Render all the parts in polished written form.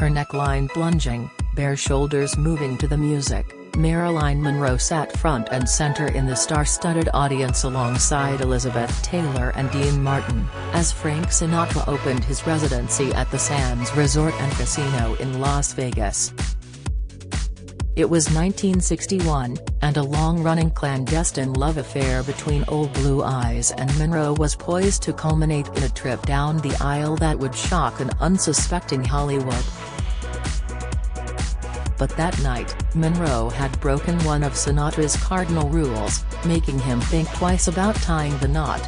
her neckline plunging, bare shoulders moving to the music. Marilyn Monroe sat front and center in the star-studded audience alongside Elizabeth Taylor and Dean Martin, as Frank Sinatra opened his residency at the Sands Resort and Casino in Las Vegas. It was 1961, and a long-running clandestine love affair between Old Blue Eyes and Monroe was poised to culminate in a trip down the aisle that would shock an unsuspecting Hollywood. But that night, Monroe had broken one of Sinatra's cardinal rules, making him think twice about tying the knot.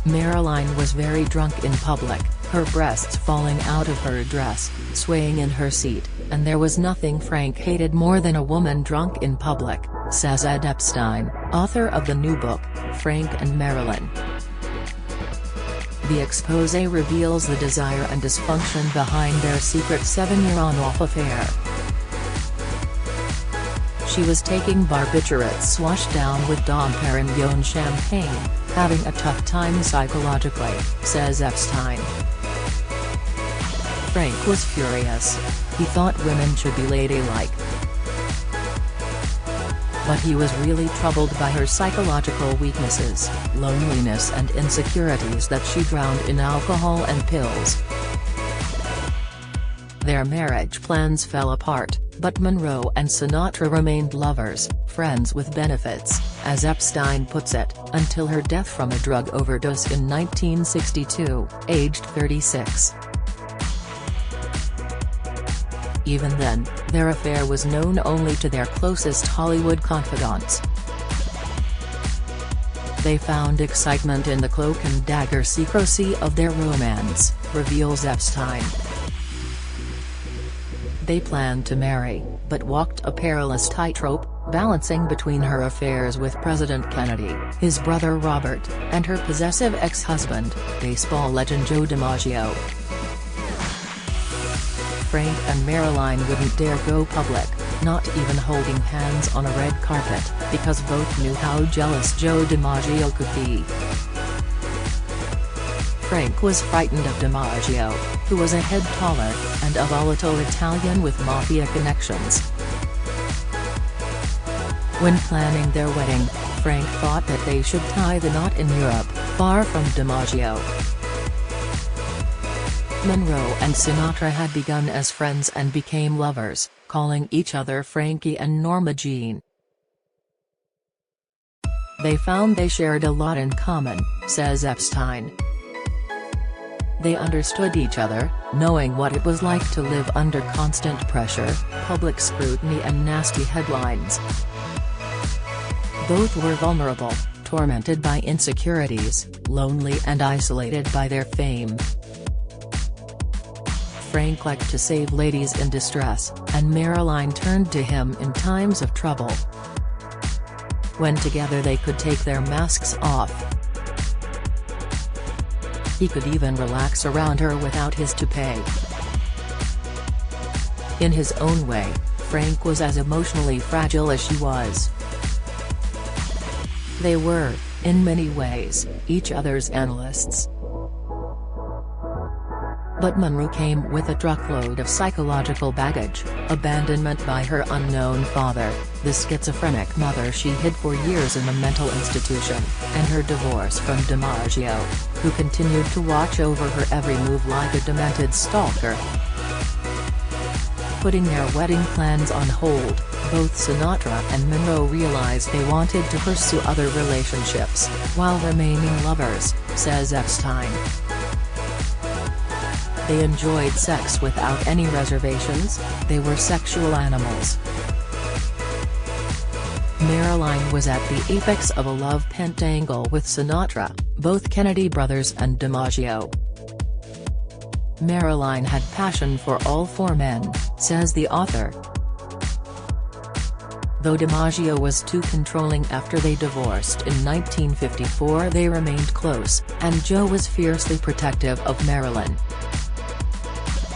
Marilyn was very drunk in public, her breasts falling out of her dress, swaying in her seat, and there was nothing Frank hated more than a woman drunk in public, says Ed Epstein, author of the new book, Frank and Marilyn. The exposé reveals the desire and dysfunction behind their secret 7-year on-off affair. She was taking barbiturates swashed down with Dom Perignon champagne, having a tough time psychologically, says Epstein. Frank was furious. He thought women should be ladylike. But he was really troubled by her psychological weaknesses, loneliness and insecurities that she drowned in alcohol and pills. Their marriage plans fell apart, but Monroe and Sinatra remained lovers, friends with benefits, as Epstein puts it, until her death from a drug overdose in 1962, aged 36. Even then, their affair was known only to their closest Hollywood confidants. They found excitement in the cloak-and-dagger secrecy of their romance, reveals Epstein. They planned to marry, but walked a perilous tightrope, balancing between her affairs with President Kennedy, his brother Robert, and her possessive ex-husband, baseball legend Joe DiMaggio. Frank and Marilyn wouldn't dare go public, not even holding hands on a red carpet, because both knew how jealous Joe DiMaggio could be. Frank was frightened of DiMaggio, who was a head taller, and a volatile Italian with mafia connections. When planning their wedding, Frank thought that they should tie the knot in Europe, far from DiMaggio. Monroe and Sinatra had begun as friends and became lovers, calling each other Frankie and Norma Jeane. They found they shared a lot in common, says Epstein. They understood each other, knowing what it was like to live under constant pressure, public scrutiny and nasty headlines. Both were vulnerable, tormented by insecurities, lonely and isolated by their fame. Frank liked to save ladies in distress, and Marilyn turned to him in times of trouble. When together they could take their masks off. He could even relax around her without his toupee. In his own way, Frank was as emotionally fragile as she was. They were, in many ways, each other's analysts. But Monroe came with a truckload of psychological baggage, abandonment by her unknown father, the schizophrenic mother she hid for years in a mental institution, and her divorce from DiMaggio, who continued to watch over her every move like a demented stalker. Putting their wedding plans on hold, both Sinatra and Monroe realized they wanted to pursue other relationships, while remaining lovers, says Epstein. They enjoyed sex without any reservations, they were sexual animals. Marilyn was at the apex of a love pentangle with Sinatra, both Kennedy brothers and DiMaggio. Marilyn had passion for all four men, says the author. Though DiMaggio was too controlling after they divorced in 1954, they remained close, and Joe was fiercely protective of Marilyn.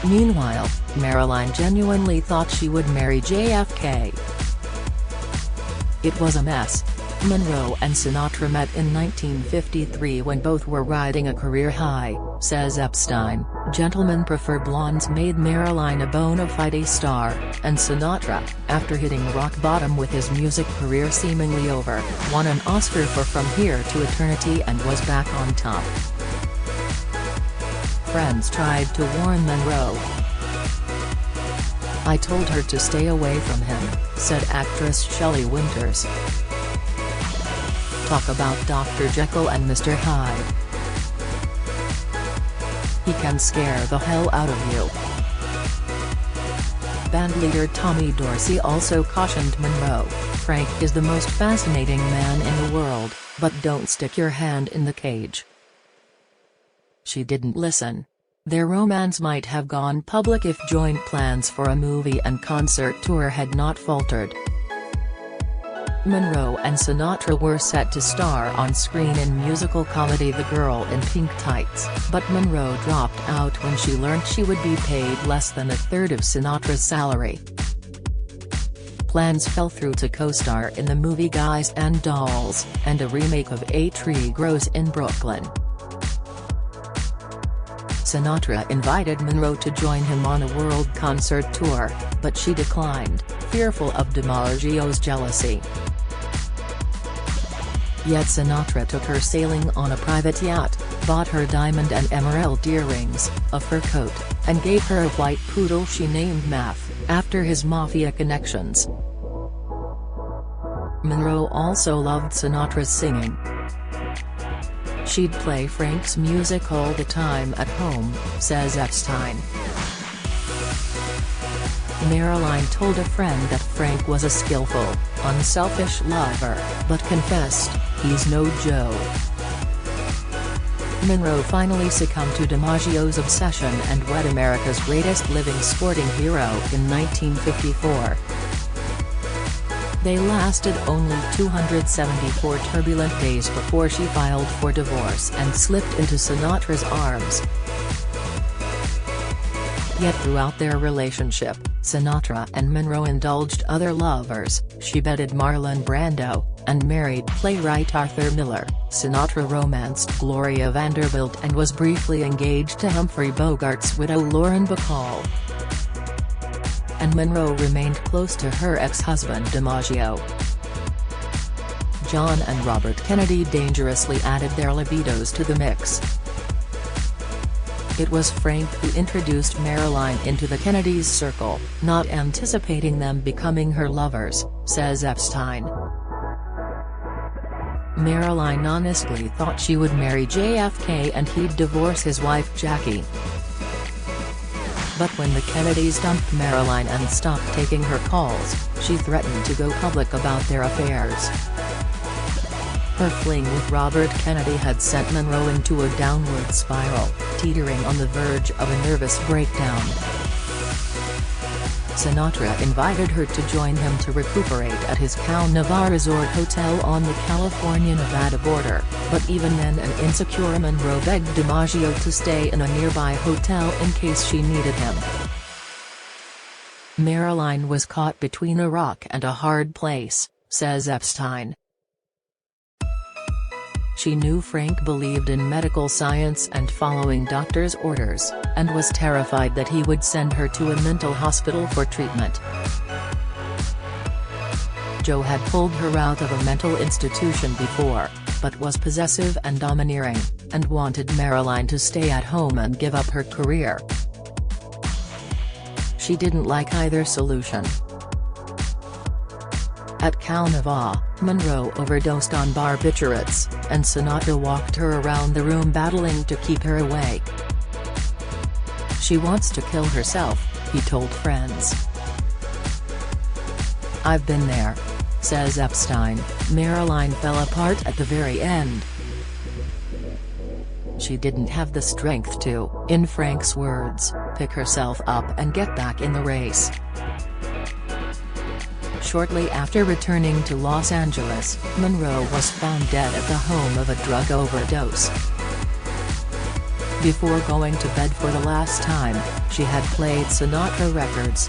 Meanwhile, Marilyn genuinely thought she would marry JFK. It was a mess. Monroe and Sinatra met in 1953 when both were riding a career high, says Epstein. Gentlemen Prefer Blondes made Marilyn a bona fide star, and Sinatra, after hitting rock bottom with his music career seemingly over, won an Oscar for From Here to Eternity and was back on top. Friends tried to warn Monroe. "I told her to stay away from him," said actress Shelley Winters. Talk about Dr. Jekyll and Mr. Hyde. "He can scare the hell out of you." Bandleader Tommy Dorsey also cautioned Monroe, "Frank is the most fascinating man in the world, but don't stick your hand in the cage." She didn't listen. Their romance might have gone public if joint plans for a movie and concert tour had not faltered. Monroe and Sinatra were set to star on screen in musical comedy The Girl in Pink Tights, but Monroe dropped out when she learned she would be paid less than a third of Sinatra's salary. Plans fell through to co-star in the movie Guys and Dolls, and a remake of A Tree Grows in Brooklyn. Sinatra invited Monroe to join him on a world concert tour, but she declined, fearful of DiMaggio's jealousy. Yet Sinatra took her sailing on a private yacht, bought her diamond and emerald earrings, a fur coat, and gave her a white poodle she named Math, after his mafia connections. Monroe also loved Sinatra's singing. "She'd play Frank's music all the time at home," says Epstein. Marilyn told a friend that Frank was a skillful, unselfish lover, but confessed, "He's no Joe." Monroe finally succumbed to DiMaggio's obsession and wed America's greatest living sporting hero in 1954. They lasted only 274 turbulent days before she filed for divorce and slipped into Sinatra's arms. Yet throughout their relationship, Sinatra and Monroe indulged other lovers. She bedded Marlon Brando, and married playwright Arthur Miller. Sinatra romanced Gloria Vanderbilt and was briefly engaged to Humphrey Bogart's widow Lauren Bacall. And Monroe remained close to her ex-husband DiMaggio. John and Robert Kennedy dangerously added their libidos to the mix. It was Frank who introduced Marilyn into the Kennedys' circle, not anticipating them becoming her lovers, says Epstein. Marilyn honestly thought she would marry JFK and he'd divorce his wife Jackie. But when the Kennedys dumped Marilyn and stopped taking her calls, she threatened to go public about their affairs. Her fling with Robert Kennedy had sent Monroe into a downward spiral, teetering on the verge of a nervous breakdown. Sinatra invited her to join him to recuperate at his Cal Navar Resort Hotel on the California-Nevada border, but even then an insecure Monroe begged DiMaggio to stay in a nearby hotel in case she needed him. Marilyn was caught between a rock and a hard place, says Epstein. She knew Frank believed in medical science and following doctor's orders, and was terrified that he would send her to a mental hospital for treatment. Joe had pulled her out of a mental institution before, but was possessive and domineering, and wanted Marilyn to stay at home and give up her career. She didn't like either solution. At Cal Navar, Monroe overdosed on barbiturates, and Sinatra walked her around the room battling to keep her awake. She wants to kill herself, he told friends. I've been there, says Epstein. Marilyn fell apart at the very end. She didn't have the strength to, in Frank's words, pick herself up and get back in the race. Shortly after returning to Los Angeles, Monroe was found dead at the home of a drug overdose. Before going to bed for the last time, she had played Sinatra records.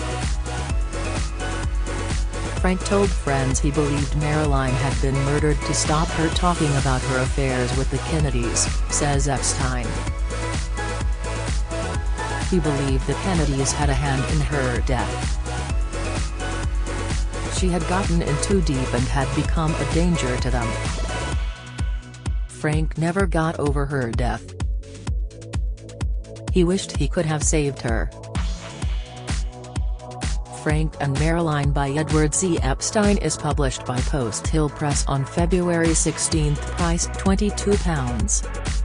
Frank told friends he believed Marilyn had been murdered to stop her talking about her affairs with the Kennedys, says Epstein. He believed the Kennedys had a hand in her death. She had gotten in too deep and had become a danger to them. Frank never got over her death. He wished he could have saved her. Frank and Marilyn by Edward Z. Epstein is published by Post Hill Press on February 16, priced £22.